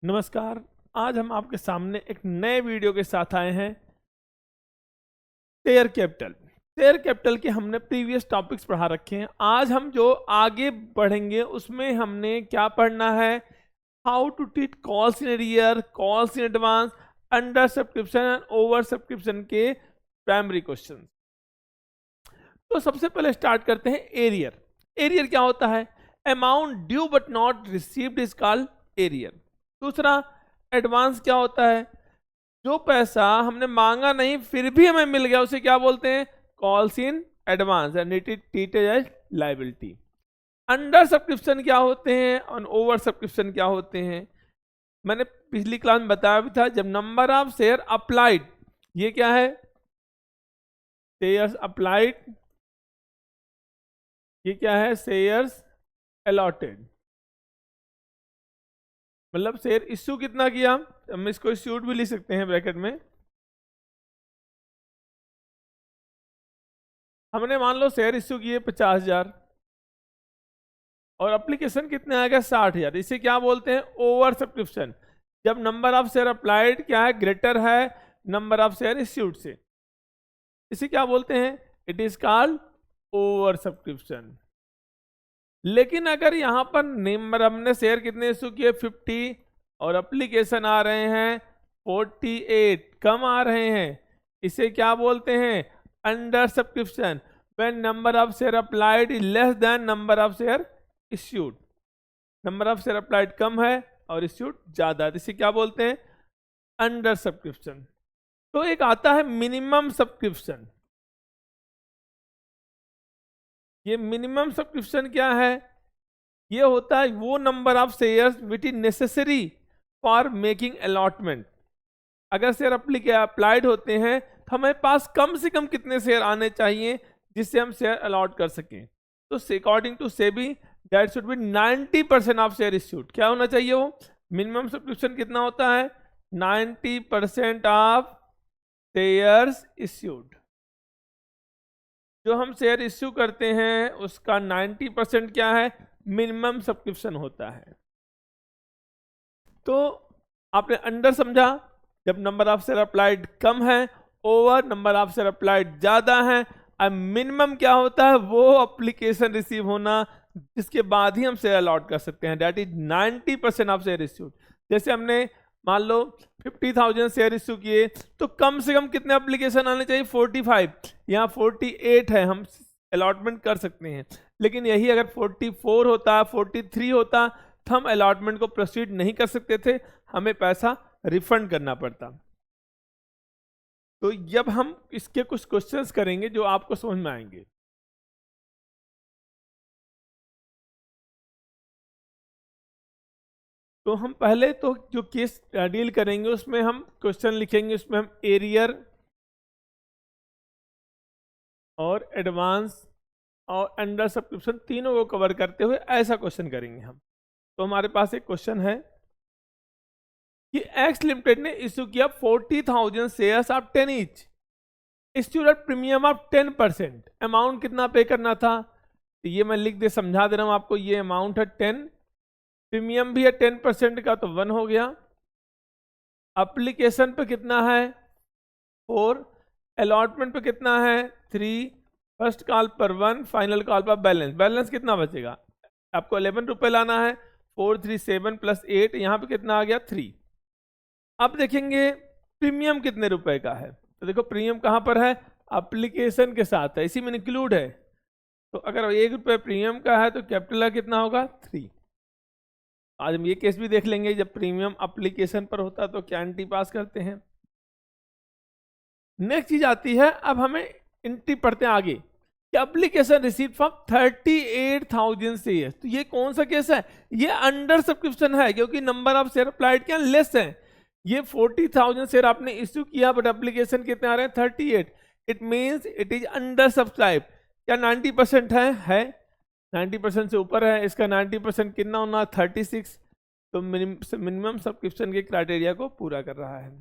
नमस्कार। आज हम आपके सामने एक नए वीडियो के साथ आए हैं। शेयर कैपिटल के हमने प्रीवियस टॉपिक्स पढ़ा रखे हैं। आज हम जो आगे बढ़ेंगे उसमें हमने क्या पढ़ना है, how to treat calls in arrear, calls in advance, under subscription and over subscription के प्राइमरी क्वेश्चन। तो सबसे पहले स्टार्ट करते हैं एरियर। एरियर क्या होता है? Amount due but not received is called arrear. दूसरा, एडवांस क्या होता है? जो पैसा हमने मांगा नहीं फिर भी हमें मिल गया उसे क्या बोलते हैं? Calls in advance and it is treated as liability. Under subscription क्या होते हैं और ओवर सब्सक्रिप्शन क्या होते हैं? मैंने पिछली क्लास में बताया भी था। जब नंबर ऑफ शेयर अप्लाइड, ये क्या है? Shares applied. ये क्या है? Shares allotted. मतलब शेयर इश्यू कितना किया, हम इसको इश्यूड भी लिख सकते हैं ब्रैकेट में। हमने मान लो शेयर इश्यू किए 50,000 और एप्लीकेशन कितने आ गया? 60,000। इसे क्या बोलते हैं? Over subscription. जब नंबर ऑफ शेयर अप्लाइड क्या है? ग्रेटर है नंबर ऑफ शेयर इश्यूड से। इसे क्या बोलते हैं? It is called over subscription. लेकिन अगर यहां पर नंबर हमने शेयर कितने इश्यू किए 50 और एप्लीकेशन आ रहे हैं 48, कम आ रहे हैं, इसे क्या बोलते हैं? Under subscription. When number of share applied is less than number of share issued. Number of share applied कम है और इश्यूड ज्यादा है, इसे क्या बोलते हैं? Under subscription. तो एक आता है मिनिमम सब्सक्रिप्शन। ये मिनिमम सब्सक्रिप्शन क्या है? ये होता है वो number of shares which is necessary for making allotment. अगर शेयर अप्लाइड होते हैं तो हमारे पास कम से कम कितने शेयर आने चाहिए जिससे हम शेयर अलॉट कर सकें? तो according to SEBI that should be 90% of share issued. क्या होना चाहिए वो? मिनिमम सब्सक्रिप्शन कितना होता है? 90% ऑफ शेयर्स इश्यूड। जो हम शेयर इश्यू करते हैं उसका 90% क्या है? मिनिमम सब्सक्रिप्शन होता है। तो आपने अंडर समझा जब नंबर ऑफ शेयर अप्लाइड कम है, over number of share applied ज्यादा है। अब मिनिमम क्या होता है? वो एप्लीकेशन रिसीव होना जिसके बाद ही हम शेयर अलॉट कर सकते हैं, that is 90% of share issued. जैसे हमने मान लो 50,000 शेयर इश्यू किए तो कम से कम कितने एप्लीकेशन आने चाहिए? 45। यहाँ 48 है, हम अलॉटमेंट कर सकते हैं। लेकिन यही अगर 44 होता, 43 होता तो हम अलॉटमेंट को प्रोसीड नहीं कर सकते थे, हमें पैसा रिफंड करना पड़ता। तो जब हम इसके कुछ क्वेश्चंस करेंगे जो आपको समझ में आएंगे। तो हम पहले तो जो केस डील करेंगे उसमें हम क्वेश्चन लिखेंगे, उसमें हम एरियर और एडवांस और अंडर सब्सक्रिप्शन तीनों को कवर करते हुए ऐसा क्वेश्चन करेंगे हम। तो हमारे पास एक क्वेश्चन है कि एक्स लिमिटेड ने इश्यू किया 40,000 shares of 10 each, issued at premium of 10%। Amount कितना पे करना था? तो ये मैं लिख दे समझा दे रहा हूं आपको। ये अमाउंट है 10, प्रीमियम भी है 10% का तो 1 हो गया। एप्लीकेशन पे कितना है? 4, अलॉटमेंट पे कितना है? 3, फर्स्ट कॉल पर 1, फाइनल कॉल पर बैलेंस कितना बचेगा? आपको 11 रुपए लाना है। 4 3 7 प्लस 8, यहाँ पे कितना आ गया? 3। अब देखेंगे प्रीमियम कितने रुपए का है। तो देखो प्रीमियम कहाँ पर है? एप्लीकेशन के साथ है, इसी में इंक्लूड है। तो अगर 1 रुपये प्रीमियम का है तो कैपिटल का कितना होगा? 3। आज हम ये केस भी देख लेंगे, जब प्रीमियम एप्लीकेशन पर होता तो क्या एंट्री पास करते हैं। नेक्स्ट चीज आती है, अब हमें एंट्री पढ़ते हैं आगे कि एप्लीकेशन रिसीव फ्रॉम 38,000 शेयर। तो ये कौन सा केस है? ये अंडर सब्सक्रिप्शन है, क्योंकि नंबर ऑफ शेयर अप्लाइड क्या लेस है। ये 40,000 शेयर आपने इश्यू किया बट एप्लीकेशन कितने आ रहे हैं? 38। It means it is under subscribe. क्या 90% है? 90% से ऊपर है। इसका 90% कितना होना? 36। तो मिनिमम सब्सक्रिप्शन के क्राइटेरिया को पूरा कर रहा है।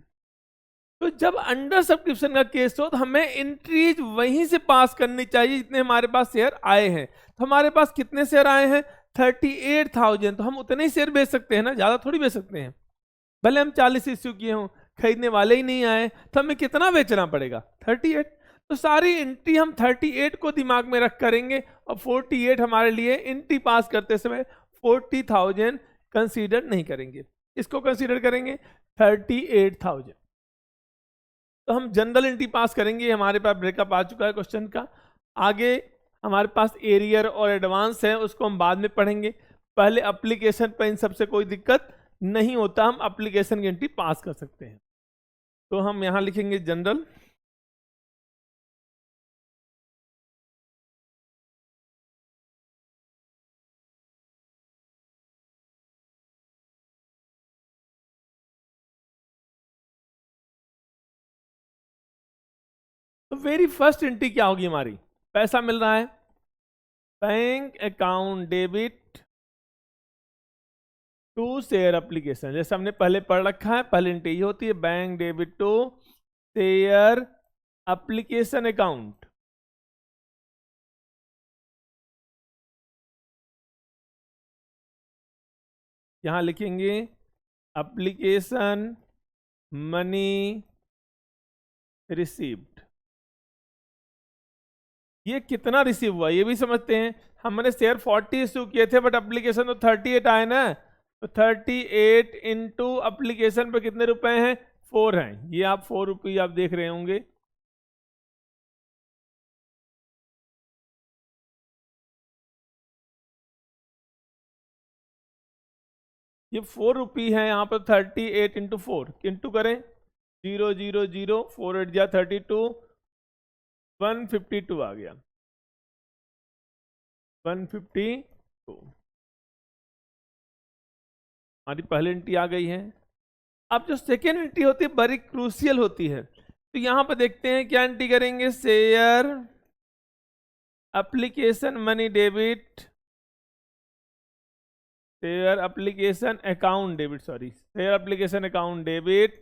तो जब अंडर सब्सक्रिप्शन का केस हो तो हमें एंट्रीज वहीं से पास करनी चाहिए जितने हमारे पास शेयर आए हैं। तो हमारे पास कितने शेयर आए हैं? 38,000। तो हम उतने ही शेयर बेच सकते हैं ना, ज्यादा थोड़ी बेच सकते हैं। भले हम 40 इश्यू किए हों, खरीदने वाले ही नहीं आए, तो हमें कितना बेचना पड़ेगा? 38। तो सारी एंट्री हम 38 को दिमाग में रख करेंगे, और 48 हमारे लिए एंट्री पास करते समय 40,000 कंसीडर नहीं करेंगे। इसको कंसीडर करेंगे 38,000। तो हम जनरल एंट्री पास करेंगे। हमारे पास ब्रेकअप आ चुका है क्वेश्चन का। आगे हमारे पास एरियर और एडवांस है, उसको हम बाद में पढ़ेंगे। पहले एप्लीकेशन पर इन सबसे कोई दिक्कत नहीं होता, हम एप्लीकेशन की एंट्री पास कर सकते हैं। तो हम यहां लिखेंगे जनरल, तो वेरी फर्स्ट एंट्री क्या होगी हमारी? पैसा मिल रहा है, bank account debit to share application, जैसे हमने पहले पढ़ रखा है। पहली एंट्री ये होती है, bank debit to share application account. यहां लिखेंगे एप्लीकेशन मनी रिसीव्ड। ये कितना रिसीव हुआ ये भी समझते हैं। हमने शेयर 40 इश्यू किए थे, बट एप्लीकेशन तो 38 आए ना। तो 38 इंटू एप्लीकेशन पे कितने रुपए हैं? 4 हैं। ये आप 4 रुपये आप देख रहे होंगे। ये 4 रुपये है यहाँ पर। 38 इंटू 4 इंटू करें, 0 0 0 4 8 जा 32, 152 आ गया, 152 हमारी पहली एंट्री आ गई है। अब जो सेकेंड एंट्री होती है बड़ी क्रूशियल होती है। तो यहां पर देखते हैं क्या एंट्री करेंगे। Share application money debit, share application account debit, sorry share application account debit.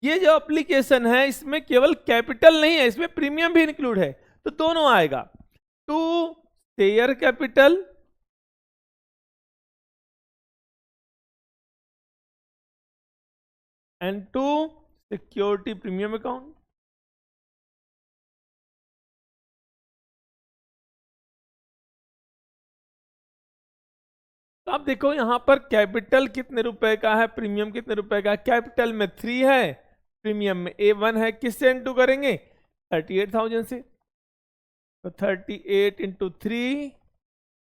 ये जो एप्लीकेशन है इसमें केवल कैपिटल नहीं है, इसमें प्रीमियम भी इंक्लूड है। तो दोनों आएगा, to share capital and to security premium account. तो आप देखो यहां पर कैपिटल कितने रुपए का है, प्रीमियम कितने रुपए का है। कैपिटल में 3 है, प्रीमियम में A1 है। किससे इंटू करेंगे? 38,000 से। तो 38 इंटू 3,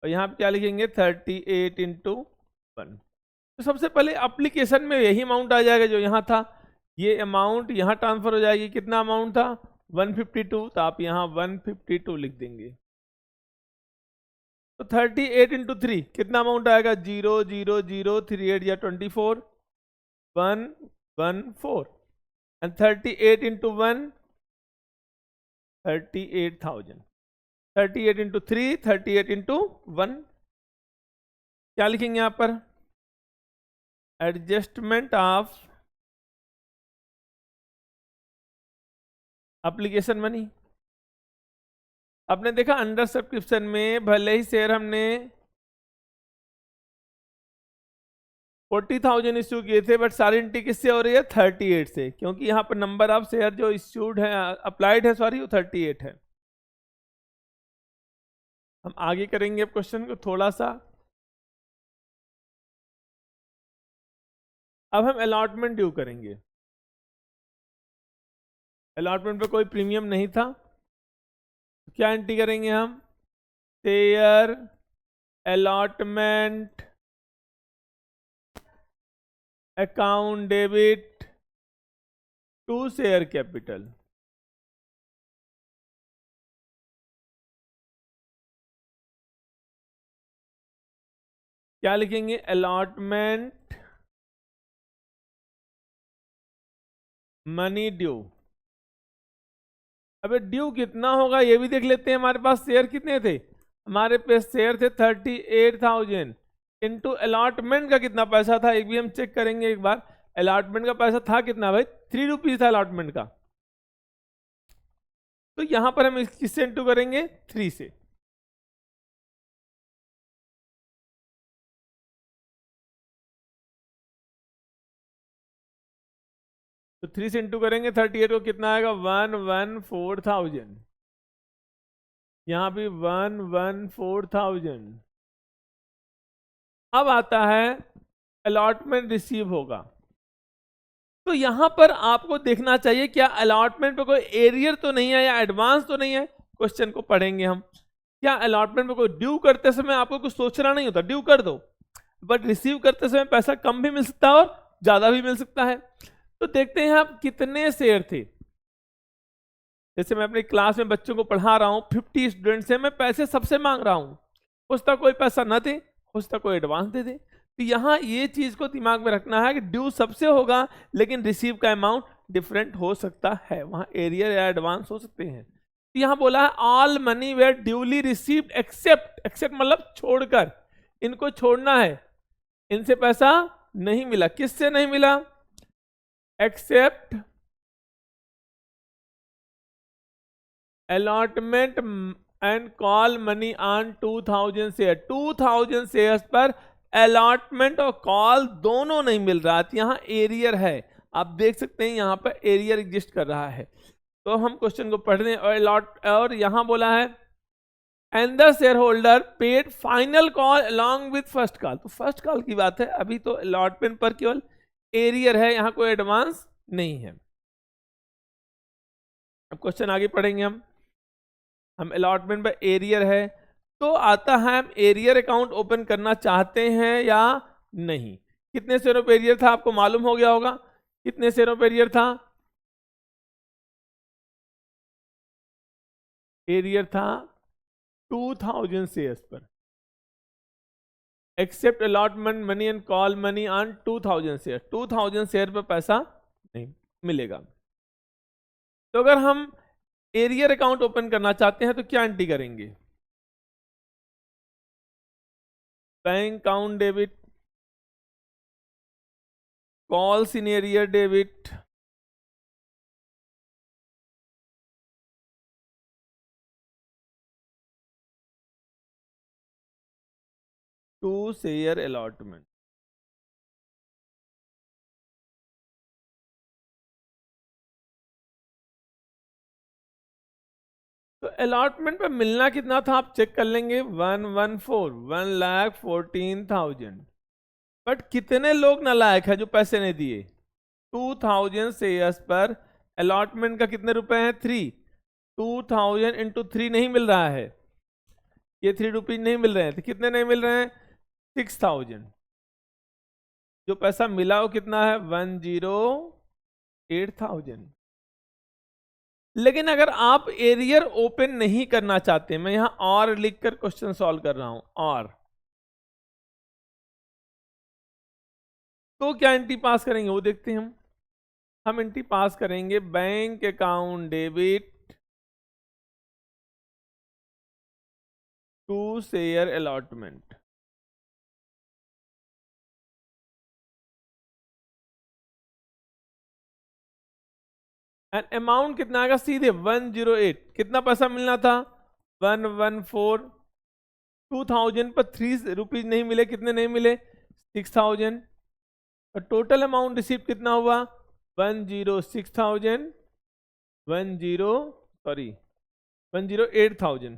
और यहां पे क्या लिखेंगे? 38 इंटू 1। तो सबसे पहले एप्लीकेशन में यही अमाउंट आ जाएगा जो यहां था। ये अमाउंट यहां ट्रांसफर हो जाएगी। कितना अमाउंट था? 152। तो आप यहां 152 लिख देंगे। तो 38 इंटू 3 कितना अमाउंट आएगा? 0 0 0 3 8 या 24, 114। And 38 into 1, 38,000। 38 into 3, 38 into 1। क्या लिखेंगे यहां पर? Adjustment of application money. आपने देखा अंडर सब्सक्रिप्शन में भले ही शेयर हमने 40,000 इश्यू किए थे, बट सारी एंट्री किससे हो रही है? 38 से, क्योंकि यहाँ पर नंबर ऑफ शेयर जो इश्यूड है, अप्लाइड है सॉरी, वो 38 है। हम आगे करेंगे अब क्वेश्चन को थोड़ा सा। अब हम अलॉटमेंट ड्यू करेंगे। अलॉटमेंट पे कोई प्रीमियम नहीं था, क्या एंट्री करेंगे हम? Share allotment account debit to share capital. क्या लिखेंगे? Allotment money due. अबे ड्यू कितना होगा ये भी देख लेते हैं। हमारे पास शेयर कितने थे? हमारे पास शेयर थे 38,000 इंटू अलॉटमेंट का कितना पैसा था, एक भी हम चेक करेंगे एक बार। अलॉटमेंट का पैसा था कितना भाई? 3 रुपीज था अलॉटमेंट का। तो यहां पर हम किससे इंटू करेंगे? 3 से। तो 3 से इंटू करेंगे 38 को कितना आएगा 114,000, यहाँ भी 114,000। अब आता है अलॉटमेंट रिसीव होगा, तो यहां पर आपको देखना चाहिए क्या अलॉटमेंट पे कोई एरियर तो नहीं है या एडवांस तो नहीं है। क्वेश्चन को पढ़ेंगे हम, क्या अलॉटमेंट पे कोई ड्यू करते समय आपको कुछ सोचना नहीं होता, ड्यू कर दो, बट रिसीव करते समय पैसा कम भी मिल सकता है और ज्यादा भी मिल सकता है। तो देखते हैं आप कितने शेयर थे। जैसे मैं अपनी क्लास में बच्चों को पढ़ा रहा हूं, 50 स्टूडेंट्स हैं, मैं पैसे सबसे मांग रहा हूं, हो सकता कोई पैसा न दे, हो सकता कोई एडवांस दे दे। तो यहां ये चीज को दिमाग में रखना है कि ड्यू सबसे होगा लेकिन रिसीव का अमाउंट डिफरेंट हो सकता है, वहां एरियर या एडवांस हो सकते हैं। तो यहां बोला है all money were duly received except, except मतलब छोड़कर, इनको छोड़ना है, इनसे पैसा नहीं मिला। किससे नहीं मिला? Except allotment and call money on 2000 share, 2000 shares पर अलॉटमेंट और कॉल दोनों नहीं मिल रहा। तो यहाँ एरियर है, आप देख सकते हैं यहाँ पर एरियर एग्जिस्ट कर रहा है। तो हम क्वेश्चन को पढ़ रहे हैं और यहाँ बोला है and the share holder paid final call along with first call. तो फर्स्ट कॉल की बात है, अभी तो अलॉटमेंट पर केवल एरियर है, यहाँ कोई एडवांस नहीं है। अब क्वेश्चन आगे पढ़ेंगे हम अलॉटमेंट पर एरियर है, तो आता है हम एरियर अकाउंट ओपन करना चाहते हैं या नहीं। कितने शेयरों पे एरियर था आपको मालूम हो गया होगा, कितने शेयरों पे एरियर था? एरियर था 2000 शेयर्स पर, except allotment money and call money on 2000 share, 2000 share पर पैसा नहीं मिलेगा। तो अगर हम एरियर अकाउंट ओपन करना चाहते हैं तो क्या एंट्री करेंगे? Bank account debit, calls in arrear debit, to share allotment. तो अलॉटमेंट पे मिलना कितना था आप चेक कर लेंगे, 1,14,000। बट कितने लोग नालायक है जो पैसे नहीं दिए? 2000 शेयर्स पर अलॉटमेंट का कितने रुपए हैं? 3। 2000 इंटू 3 नहीं मिल रहा है, ये 3 रुपीज नहीं मिल रहे हैं, तो कितने नहीं मिल रहे हैं? 6000। जो पैसा मिला वो कितना है? 108,000। लेकिन अगर आप एरियर ओपन नहीं करना चाहते, मैं यहां और लिखकर क्वेश्चन सॉल्व कर रहा हूं, और तो क्या एंट्री पास करेंगे वो देखते हैं हम एंट्री पास करेंगे bank account debit to share allotment. And amount कितना आएगा? सीधे 108। कितना पैसा मिलना था? 114। 2000 पर 3 रुपीज नहीं मिले, कितने नहीं मिले? 6000। और टोटल अमाउंट रिसीव कितना हुआ? 106,000, 108,000।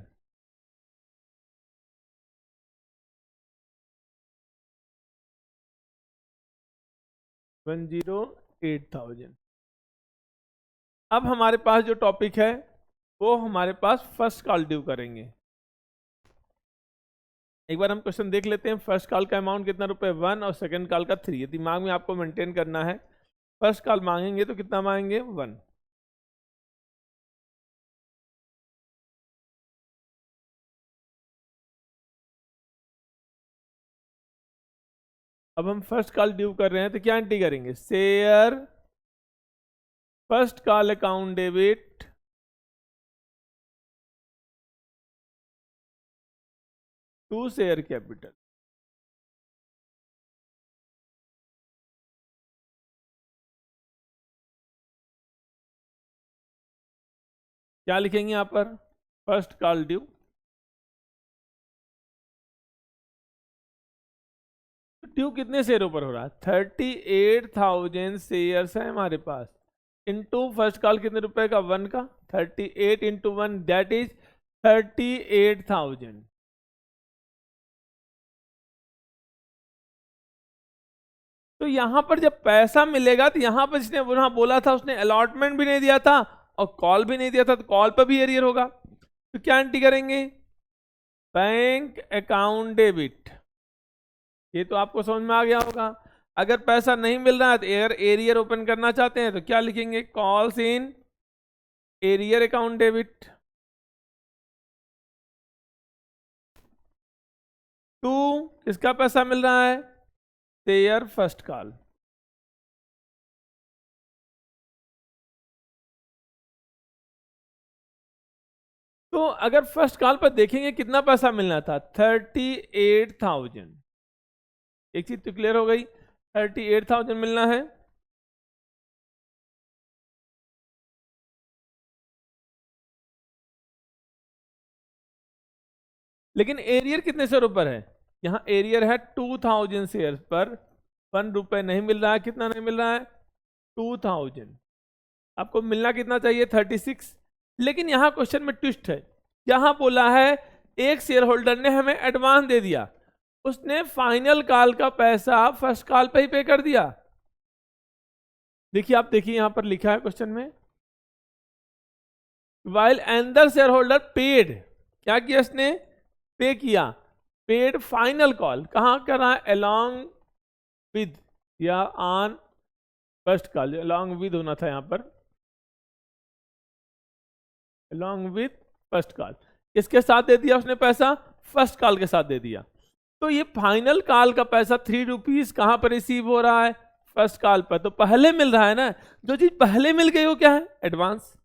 108,000। अब हमारे पास जो टॉपिक है वो हमारे पास फर्स्ट कॉल ड्यू करेंगे। एक बार हम क्वेश्चन देख लेते हैं। फर्स्ट कॉल का अमाउंट कितना रुपए? 1 और सेकंड कॉल का 3। ये दिमाग में आपको मेंटेन करना है। फर्स्ट कॉल मांगेंगे तो कितना मांगेंगे? 1। अब हम फर्स्ट कॉल ड्यू कर रहे हैं तो क्या एंट्री करेंगे? Share first call account debit to share capital. क्या लिखेंगे यहां पर? First call due. ड्यू कितने शेयरों पर हो रहा है? 38,000 शेयर्स है हमारे पास। इंटू फर्स्ट कॉल कितने रुपए का, 1 का, 38 इंटू 1 दैट इज 38,000। तो यहां पर जब पैसा मिलेगा तो यहां पर जिसने वहां बोला था उसने अलॉटमेंट भी नहीं दिया था और कॉल भी नहीं दिया था, तो कॉल पर भी एरियर होगा। तो क्या एंट्री करेंगे, बैंक अकाउंट डेबिट। ये तो आपको समझ में आ गया होगा। अगर पैसा नहीं मिल रहा है तो अगर एरियर ओपन करना चाहते हैं तो क्या लिखेंगे, calls in arrear account debit to, किसका पैसा मिल रहा है, शेयर फर्स्ट कॉल। तो अगर फर्स्ट कॉल पर देखेंगे कितना पैसा मिलना था, 38,000। एक चीज तो क्लियर हो गई, 38,000 मिलना है। लेकिन एरियर कितने शेयर ऊपर है, यहाँ एरियर है 2,000 शेयर पर, 1 रुपए नहीं मिल रहा है। कितना नहीं मिल रहा है, 2,000। आपको मिलना कितना चाहिए, 36। लेकिन यहाँ क्वेश्चन में ट्विस्ट है, यहां बोला है एक शेयर होल्डर ने हमें एडवांस दे दिया, उसने फाइनल कॉल का पैसा फर्स्ट कॉल पे ही पे कर दिया। देखिए, आप देखिए यहां पर लिखा है क्वेश्चन में, while another share holder paid, क्या किया इसने, पे किया, पेड फाइनल कॉल, कहां कर रहा है, अलोंग विद या on first call, along with होना था यहां पर, अलोंग विद फर्स्ट कॉल। इसके साथ दे दिया उसने पैसा, फर्स्ट कॉल के साथ दे दिया। तो ये फाइनल कॉल का पैसा 3 रुपीज कहां पर रिसीव हो रहा है, फर्स्ट कॉल पर। तो पहले मिल रहा है ना, जो चीज पहले मिल गई वो क्या है, एडवांस।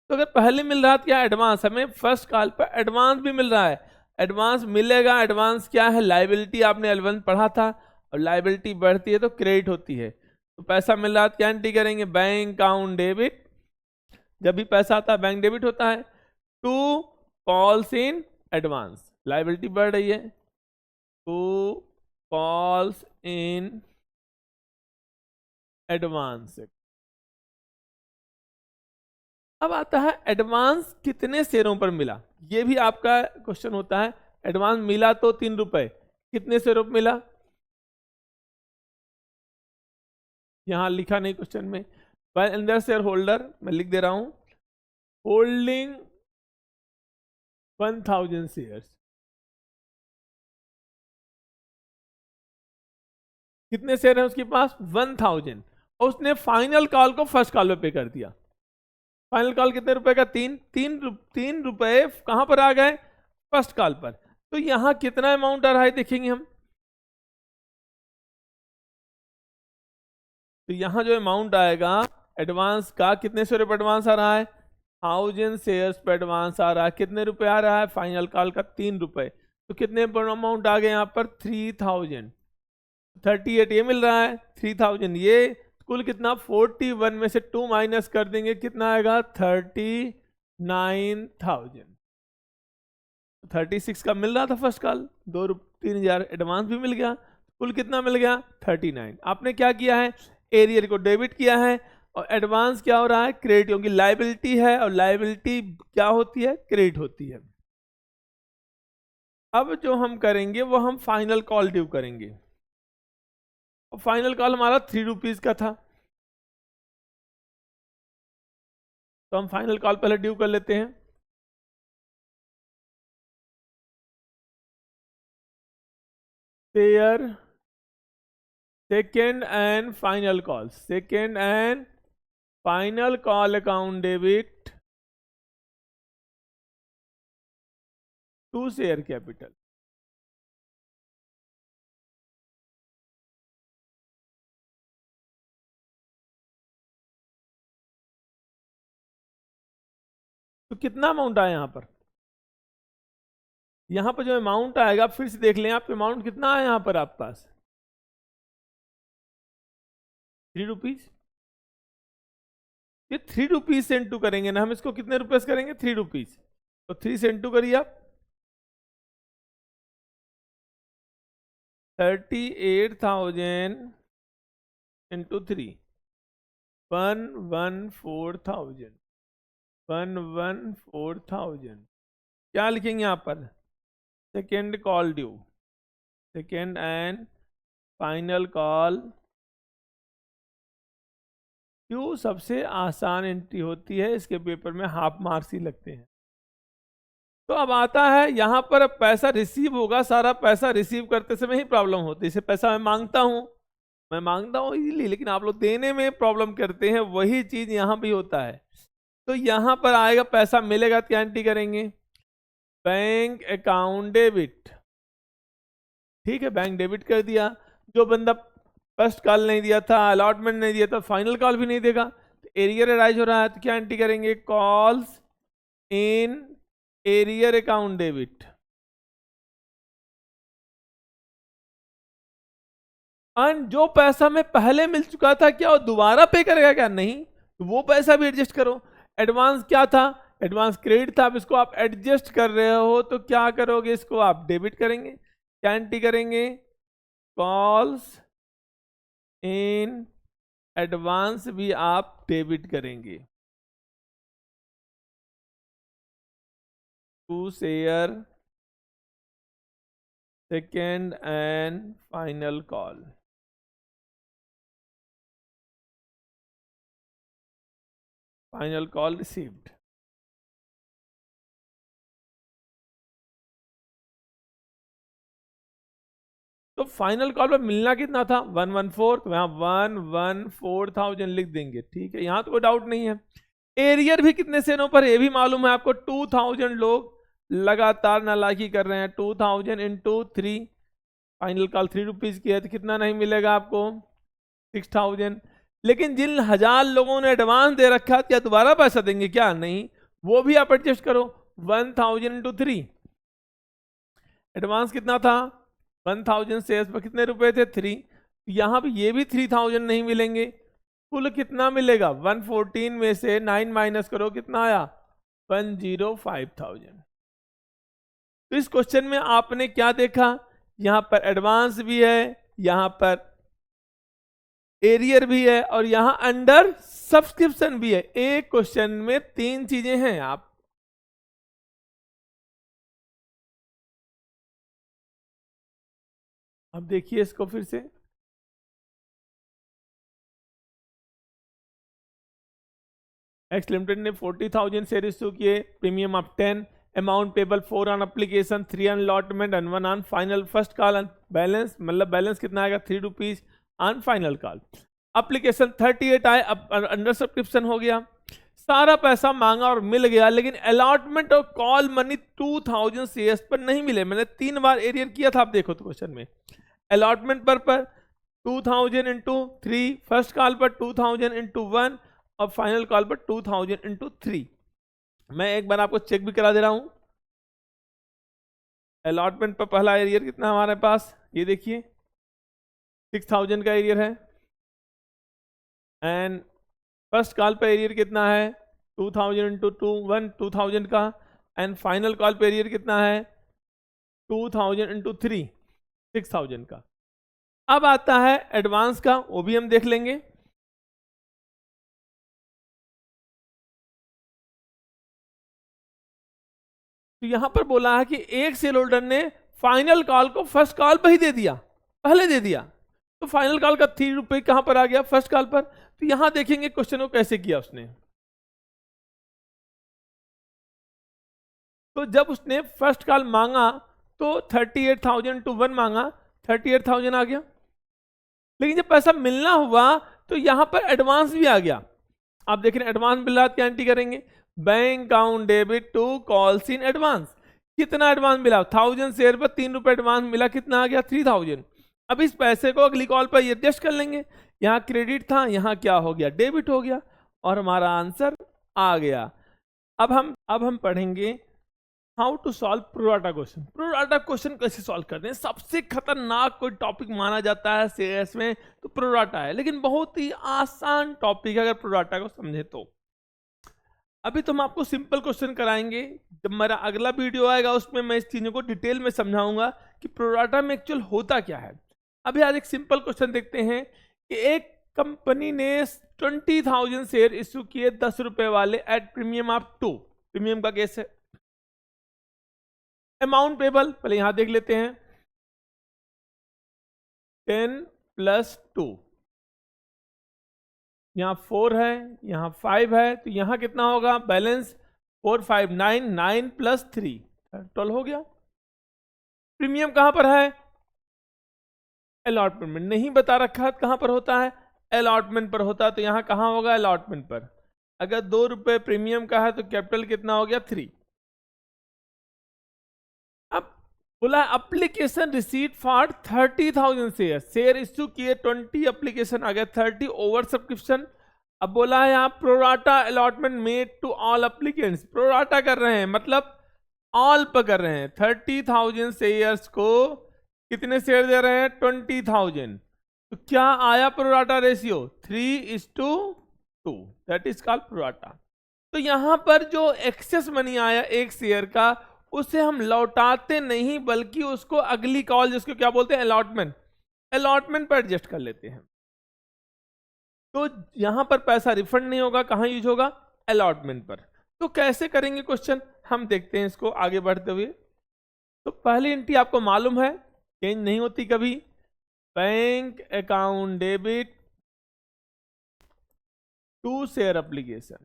तो अगर पहले मिल रहा है तो क्या एडवांस, हमें फर्स्ट कॉल पर एडवांस भी मिल रहा है, एडवांस मिलेगा। एडवांस क्या है, लाइबिलिटी, आपने L1 पढ़ा था, और लाइबिलिटी बढ़ती है तो क्रेडिट होती है। तो पैसा मिल रहा है तो क्या एंट्री करेंगे, बैंक अकाउंट डेबिट। जब भी पैसा आता है बैंक डेबिट होता है। To calls in advance, liability बढ़ रही है, टू कॉल्स इन एडवांस। अब आता है एडवांस कितने शेयरों पर मिला, ये भी आपका क्वेश्चन होता है। एडवांस मिला तो 3 रुपए, कितने शेयरों पर मिला, यहां लिखा नहीं क्वेश्चन में। बाय अंदर शेयर होल्डर मैं लिख दे रहा हूं, होल्डिंग 1000 शेयर्स। कितने शेयर है उसके पास, 1000, और उसने फाइनल कॉल को फर्स्ट कॉल में पे कर दिया। फाइनल कॉल कितने रुपए का, 3 रुपए कहां पर आ गए, फर्स्ट कॉल पर। तो यहां कितना अमाउंट आ रहा है देखेंगे हम। तो यहां जो अमाउंट आएगा एडवांस का, कितने शेयर पर एडवांस आ रहा है, 1000 शेयर्स पर एडवांस आ रहा है। कितने रुपए आ रहा है, फाइनल कॉल का 3 रुपए। तो कितने अमाउंट आ गए यहाँ पर, 3000। 38 ये मिल रहा है, 3000 ये, कुल कितना, 41 में से 2 माइनस कर देंगे, कितना आएगा, 39,000। 36 का मिल रहा था फर्स्ट कॉल, 3,000 एडवांस भी मिल गया, कुल कितना मिल गया, 39। आपने क्या किया है, एरियर को डेबिट किया है, और एडवांस क्या हो रहा है, क्रेडिट, क्योंकि लाइबिलिटी है और लाइबिलिटी क्या होती है, क्रेडिट होती है। अब जो हम करेंगे वो हम फाइनल कॉल ड्यू करेंगे। और फाइनल कॉल हमारा 3 रुपीज का था, तो हम फाइनल कॉल पहले ड्यू कर लेते हैं। Share second and final call, second and final call account debit to share capital. तो कितना अमाउंट आया यहां पर, यहां पर जो अमाउंट आएगा फिर से देख लें आप, अमाउंट कितना आया यहां पर आपके पास, 3 रुपीज। ये 3 रुपीज से इंटू करेंगे ना हम, इसको कितने रुपए से करेंगे, 3 रुपीज। तो 3 से इंटू करिए आप, 38,000 इंटू 3, 114,000, 114,000 क्या लिखेंगे यहाँ पर? Second call due, second and final call due सबसे आसान एंट्री होती है, इसके पेपर में हाफ मार्क्स ही लगते हैं। तो अब आता है यहाँ पर, अब पैसा रिसीव होगा, सारा पैसा रिसीव करते समय ही प्रॉब्लम होती है। इसे पैसा मैं मांगता हूँ इजीली, लेकिन आप लोग देने में प्रॉब्लम करते हैं, वही चीज यहाँ भी होता है। तो यहाँ पर आएगा पैसा मिलेगा तो क्या एंट्री करेंगे? बैंक अकाउंट डेबिट, ठीक है, बैंक डेबिट कर दिया। जो बंदा फर्स्ट कॉल नहीं दिया था, अलॉटमेंट नहीं दिया था, फाइनल कॉल भी नहीं देगा, तो एरियर अराइज हो रहा है, तो क्या एंट्री करेंगे? Calls in arrear account debit. And जो पैसा में पहले मिल चुका था, क्या वो दोबारा पे करेगा? क्या नहीं, तो वो पैसा भी एडजस्ट करो। एडवांस क्या था? एडवांस क्रेडिट था, अब इसको आप एडजस्ट कर रहे हो, तो क्या करोगे? इसको आप डेबिट करेंगे। क्या एंट्री करेंगे? कॉल्स इन एडवांस भी आप डेबिट करेंगे। To share second and final call, final call received. तो फाइनल कॉल पर मिलना कितना था? 114, तो यहाँ 114,000 लिख देंगे, ठीक है, यहाँ तो कोई डाउट नहीं है। एरियर भी कितने सेनों पर ये भी मालूम है आपको, 2000 लोग लगातार नालायकी कर रहे हैं। 2000 इंटू 3, फाइनल कॉल 3 रुपीज की है, तो कितना नहीं मिलेगा आपको? 6000। लेकिन जिन 1000 लोगों ने एडवांस दे रखा, क्या दोबारा पैसा देंगे? क्या नहीं, वो भी आप एडजस्ट करो। 1000 इंटू 3, एडवांस कितना था? 1000 शेयर्स पर कितने रुपए थे? 3। यहां भी ये भी 3000 नहीं मिलेंगे। कुल कितना मिलेगा? 114 में से 9 माइनस करो, कितना आया? 105,000। तो इस क्वेश्चन में आपने क्या देखा? यहां पर एडवांस भी है, यहां पर एरियर भी है, और यहां अंडर सब्सक्रिप्शन भी है। एक क्वेश्चन में 3 चीजें हैं। आप अब देखिए इसको फिर से, एक्स लिमिटेड ने 40,000 शेयर इश्यू किए, premium of 10, amount payable 4 on application, 3 on allotment and 1 on final, first call on balance, मतलब बैलेंस कितना आएगा? 3 rupees on final call. Application 38 आए, अब अंडर सब्सक्रिप्शन हो गया, सारा पैसा मांगा और मिल गया, लेकिन अलॉटमेंट और कॉल मनी 2000 शेयर्स पर नहीं मिले। मैंने 3 बार एरियर किया था, आप देखो तो क्वेश्चन में। अलॉटमेंट पर 2000 इंटू 3, फर्स्ट कॉल पर 2000 इंटू 1, और फाइनल कॉल पर 2000 इंटू 3। मैं एक बार आपको चेक भी करा दे रहा हूं। अलॉटमेंट पर पहला एरियर कितना हमारे पास, ये देखिए 6000 का एरियर है, एंड फर्स्ट कॉल पर एरियर कितना है? 2000 इंटू 2, 2000 का, एंड फाइनल कॉल पर एरियर कितना है? 2000 इंटू 3, 6000 का। अब आता है एडवांस का, वो भी हम देख लेंगे। तो यहां पर बोला है कि एक सेल होल्डर ने फाइनल कॉल को फर्स्ट कॉल पर ही दे दिया, पहले दे दिया, तो फाइनल कॉल का 3 रुपए कहां पर आ गया? फर्स्ट कॉल पर। तो यहां देखेंगे क्वेश्चन को कैसे किया उसने। तो जब उसने फर्स्ट कॉल मांगा तो 38,000 टू 1 मांगा, 38,000 आ गया, लेकिन जब पैसा मिलना हुआ तो यहां पर एडवांस भी आ गया। आप देख रहे हैं एडवांस मिल रहा, क्या एंट्री करेंगे? Bank account debit to calls in advance. कितना एडवांस मिला? 1000 शेयर पर 3 रुपए एडवांस मिला, कितना आ गया? 3000। अब इस पैसे को अगली कॉल पर एडजस्ट कर लेंगे। यहाँ क्रेडिट था, यहाँ क्या हो गया? डेबिट हो गया, और हमारा आंसर आ गया। अब हम पढ़ेंगे how to solve pro rata question. Pro rata question कैसे सॉल्व करते हैं? सबसे खतरनाक कोई टॉपिक माना जाता है सीएस में तो प्रोराटा है, लेकिन बहुत ही आसान टॉपिक है अगर प्रोराटा को समझे तो। अभी तो हम आपको सिंपल क्वेश्चन कराएंगे, जब मेरा अगला वीडियो आएगा उसमें मैं इस चीजों को डिटेल में समझाऊंगा कि प्रोराटा में एक्चुअल होता क्या है। अभी आज एक सिंपल क्वेश्चन देखते हैं कि एक कंपनी ने 20,000 शेयर इश्यू किए 10 रुपए वाले एट प्रीमियम ऑफ 2। प्रीमियम का केस है। अमाउंट पेबल पहले यहां देख लेते हैं, 10 + 2, यहाँ 4 है, यहाँ 5 है, तो यहाँ कितना होगा बैलेंस 4 5 9, 9 + 3 12 हो गया। प्रीमियम कहां पर है? अलॉटमेंट में। नहीं बता रखा कहां पर होता है, अलॉटमेंट पर होता है, तो यहां कहां होगा अलॉटमेंट पर। अगर 2 रुपए प्रीमियम का है तो कैपिटल कितना हो गया 3। अब बोला application receipt for 30,000 share, share issue किए 20, अप्लीकेशन आ गया 30 ओवर सब्सक्रिप्शन। अब बोला है यहाँ pro rata allotment made to all applicants, pro rata कर रहे हैं मतलब ऑल पर कर रहे हैं। 30,000 शेयर्स को कितने शेयर दे रहे हैं 20,000, तो क्या आया pro rata ratio 3:2, that is called pro rata. तो यहां पर जो एक्सेस मनी आया एक शेयर का, उसे हम लौटाते नहीं बल्कि उसको अगली कॉल जिसको क्या बोलते हैं अलॉटमेंट, अलॉटमेंट पर एडजस्ट कर लेते हैं। तो यहां पर पैसा रिफंड नहीं होगा, कहां यूज होगा अलॉटमेंट पर। तो कैसे करेंगे क्वेश्चन, हम देखते हैं इसको आगे बढ़ते हुए। तो पहली एंट्री आपको मालूम है चेंज नहीं होती कभी, bank account debit to share application.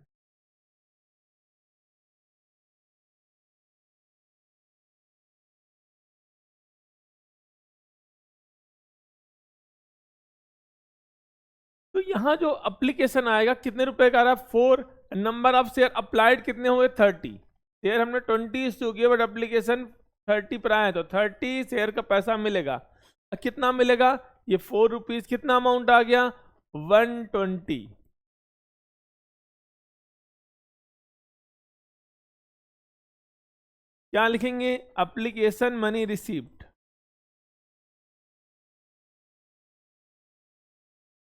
तो यहां जो एप्लीकेशन आएगा कितने रुपए का आ रहा है 4, नंबर ऑफ शेयर अप्लाइड कितने हुए 30, शेयर हमने 20 इश्यू किए बट एप्लीकेशन 30 पर आए, तो 30 शेयर का पैसा मिलेगा। कितना मिलेगा, ये 4 रुपीज, कितना अमाउंट आ गया 120। क्या लिखेंगे application money received,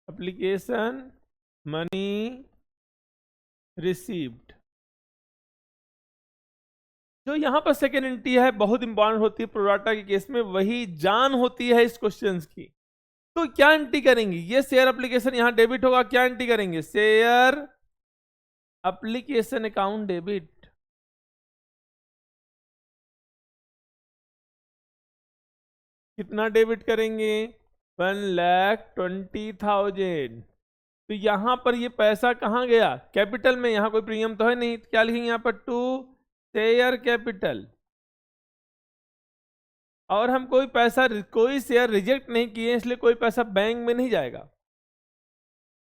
application money received. जो यहां पर सेकेंड एंट्री है बहुत इंपॉर्टेंट होती है प्रोराटा के केस में, वही जान होती है इस क्वेश्चंस की। तो क्या एंट्री करेंगे, ये शेयर एप्लीकेशन यहां डेबिट होगा, क्या एंट्री करेंगे शेयर एप्लीकेशन अकाउंट डेबिट। कितना डेबिट करेंगे 1,20,000। तो यहां पर ये पैसा कहां गया कैपिटल में, यहां कोई प्रीमियम तो है नहीं, तो क्या लिखेंगे यहां पर टू शेयर कैपिटल। और हम कोई पैसा कोई शेयर रिजेक्ट नहीं किए इसलिए कोई पैसा बैंक में नहीं जाएगा,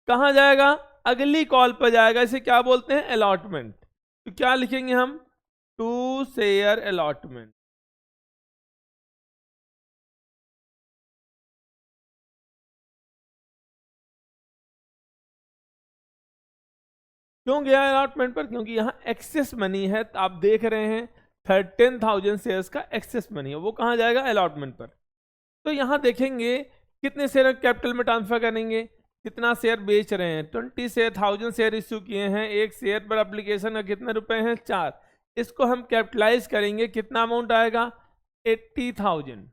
कहां जाएगा अगली कॉल पर जाएगा, इसे क्या बोलते हैं अलॉटमेंट। तो क्या लिखेंगे हम टू शेयर अलॉटमेंट। क्यों गया अलॉटमेंट पर, क्योंकि यहाँ एक्सेस मनी है, तो आप देख रहे हैं 13,000 शेयर्स का एक्सेस मनी है, वो कहाँ जाएगा अलॉटमेंट पर। तो यहाँ देखेंगे कितने शेयर कैपिटल में ट्रांसफर करेंगे, कितना शेयर बेच रहे हैं 20 शेयर 1000 शेयर इश्यू किए हैं, एक शेयर पर एप्लीकेशन का कितने रुपए हैं 4, इसको हम कैपिटलाइज करेंगे, कितना अमाउंट आएगा 80,000,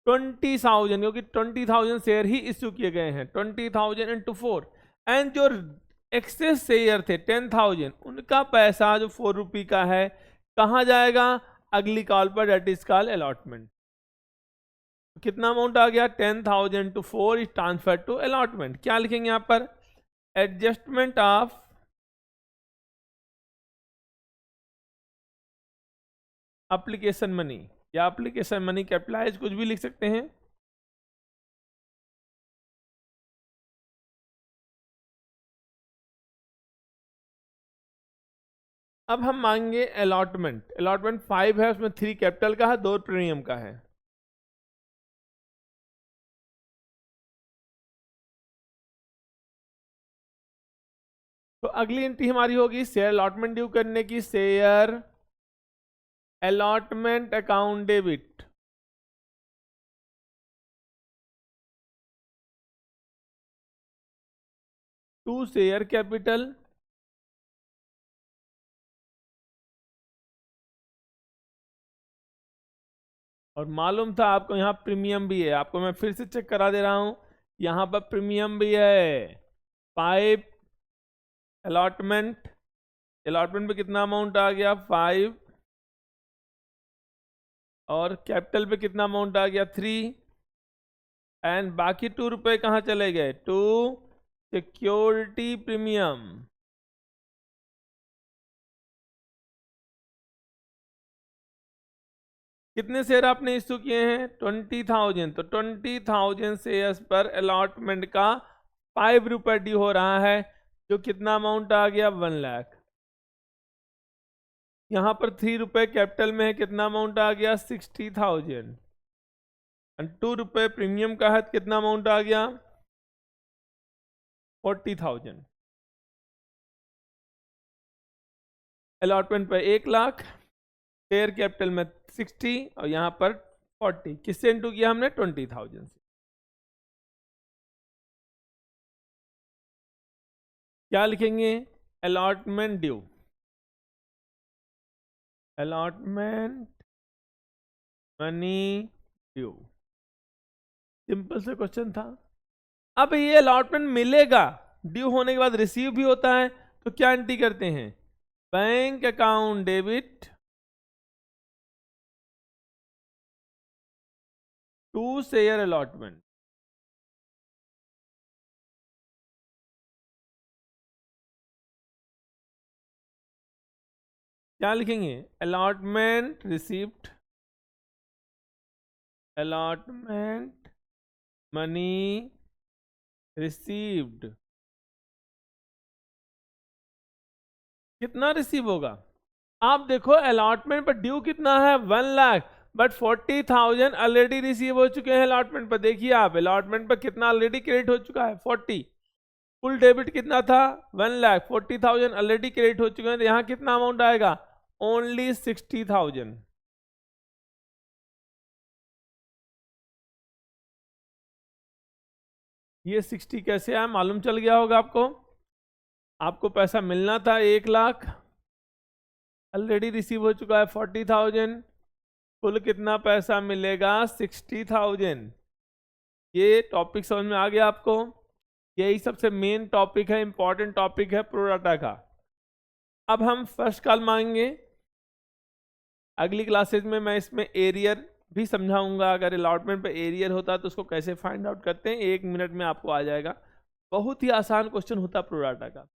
20,000 क्योंकि 20,000 शेयर ही इश्यू किए गए हैं, 20,000 × 4। एंड जो एक्सेस शेयर थे 10,000, उनका पैसा जो 4 रुपये का है कहाँ जाएगा अगली कॉल पर, डेट इज कॉल्ड अलॉटमेंट। कितना अमाउंट आ गया 10,000 × 4 इज ट्रांसफर टू अलॉटमेंट। क्या लिखेंगे यहां पर एडजस्टमेंट ऑफ एप्लीकेशन मनी, या एप्लीकेशन मनी कैपिटलाइज कुछ भी लिख सकते हैं। अब हम मांगेंगे अलॉटमेंट, अलॉटमेंट 5 है, उसमें 3 कैपिटल का है 2 प्रीमियम का है। तो अगली एंट्री हमारी होगी शेयर अलॉटमेंट ड्यू करने की, share allotment account debit to share capital. और मालूम था आपको यहाँ प्रीमियम भी है, आपको मैं फिर से चेक करा दे रहा हूं, यहाँ पर प्रीमियम भी है। पाइप अलॉटमेंट, अलॉटमेंट पे कितना अमाउंट आ गया 5, और कैपिटल पे कितना अमाउंट आ गया 3, एंड बाकी 2 रुपए कहाँ चले गए टू सिक्योरिटी प्रीमियम। कितने शेयर आपने इश्यू किए हैं 20,000, तो 20,000 शेयर्स पर अलॉटमेंट का 5 रुपए ड्यू हो रहा है, जो कितना अमाउंट आ गया 1 लाख। यहाँ पर 3 रुपए कैपिटल में है, कितना अमाउंट आ गया 60,000, और 2 रुपए प्रीमियम का है, कितना अमाउंट आ गया 40,000। अलॉटमेंट पे 1 लाख, शेयर कैपिटल में 60 और यहाँ पर 40, किससे इंटू किया हमने 20,000 से। क्या लिखेंगे allotment due, allotment money due, simple से क्वेश्चन था। अब ये अलॉटमेंट मिलेगा, ड्यू होने के बाद रिसीव भी होता है, तो क्या एंट्री करते हैं bank account debit to share allotment. क्या लिखेंगे allotment receipt, allotment money received. कितना रिसीव होगा आप देखो, अलॉटमेंट पर ड्यू कितना है 1 लाख, बट 40,000 ऑलरेडी रिसीव हो चुके हैं अलॉटमेंट पर। देखिए आप अलॉटमेंट पर कितना ऑलरेडी क्रेडिट हो चुका है 40, फुल डेबिट कितना था 1 लाख, 40,000 ऑलरेडी क्रेडिट हो चुके हैं, तो यहाँ कितना अमाउंट आएगा ओनली 60,000। ये 60 कैसे आया मालूम चल गया होगा आपको। आपको पैसा मिलना था 1 लाख, ऑलरेडी रिसीव हो चुका है 40,000, कुल कितना पैसा मिलेगा 60,000। ये टॉपिक समझ में आ गया आपको। यही सबसे मेन टॉपिक है, इंपॉर्टेंट टॉपिक है प्रोराटा का। अब हम फर्स्ट कॉल मांगेंगे, अगली क्लासेज में मैं इसमें एरियर भी समझाऊंगा। अगर अलॉटमेंट पे एरियर होता है तो उसको कैसे फाइंड आउट करते हैं, 1 मिनट में आपको आ जाएगा। बहुत ही आसान क्वेश्चन होता प्रोराटा का।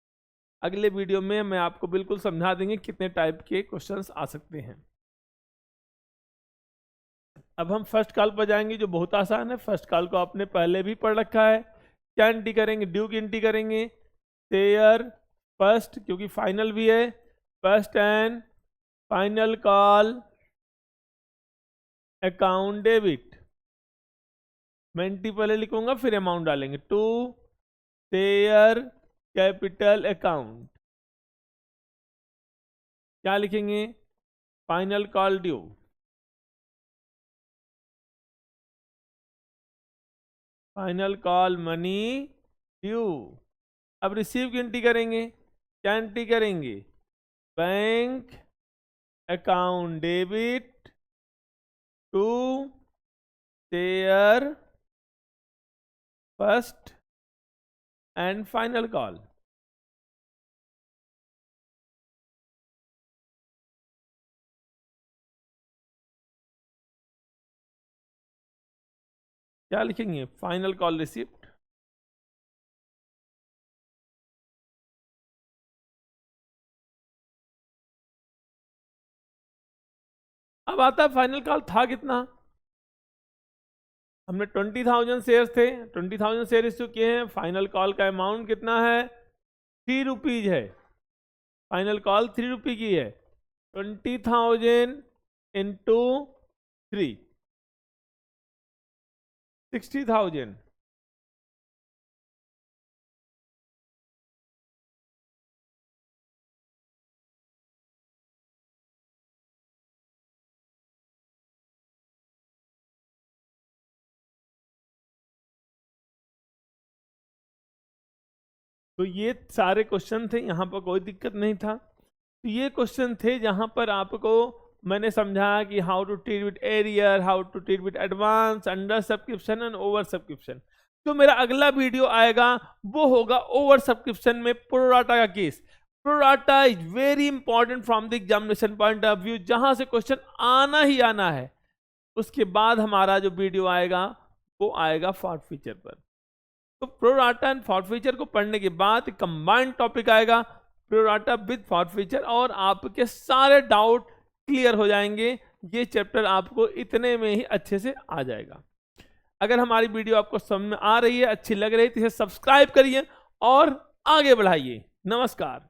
अगले वीडियो में मैं आपको बिल्कुल समझा देंगे कितने टाइप के क्वेश्चंस आ सकते हैं। अब हम फर्स्ट कॉल पर जाएंगे, जो बहुत आसान है। फर्स्ट कॉल को आपने पहले भी पढ़ रखा है। क्या एंट्री करेंगे ड्यू की एंट्री करेंगे, शेयर फर्स्ट क्योंकि फाइनल भी है, first and final call account debit. मैं एंट्री पहले लिखूंगा फिर अमाउंट डालेंगे टू शेयर कैपिटल अकाउंट। क्या लिखेंगे final call due, final call money due. अब रिसीव की एंट्री करेंगे, क्या एंट्री करेंगे bank account debit to share first and final call. क्या लिखेंगे फाइनल कॉल रिसिप्ट। अब आता है फाइनल कॉल था कितना, हमने 20,000 शेयर थे, 20,000 शेयर इश्यू किए हैं। फाइनल कॉल का अमाउंट कितना है 3 रुपीज है, फाइनल कॉल 3 रुपये की है। 20,000 इंटू 3 60,000। तो ये सारे क्वेश्चन थे, यहाँ पर कोई दिक्कत नहीं था। तो ये क्वेश्चन थे जहाँ पर आपको मैंने समझाया कि how to treat with arrear, how to treat with advance, under subscription and over subscription. जो मेरा अगला वीडियो आएगा वो होगा ओवर सब्सक्रिप्शन में प्रोराटा का case. Pro rata is very important from the examination point of view, जहां से क्वेश्चन आना ही आना है। उसके बाद हमारा जो वीडियो आएगा वो आएगा फॉर फ्यूचर पर। तो प्रोराटा एंड फॉर फ्यूचर को पढ़ने के बाद कंबाइंड टॉपिक आएगा प्रोराटा विद फॉर फ्यूचर, और आपके सारे डाउट क्लियर हो जाएंगे। ये चैप्टर आपको इतने में ही अच्छे से आ जाएगा। अगर हमारी वीडियो आपको समझ में आ रही है, अच्छी लग रही है, तो इसे सब्सक्राइब करिए और आगे बढ़ाइए। नमस्कार।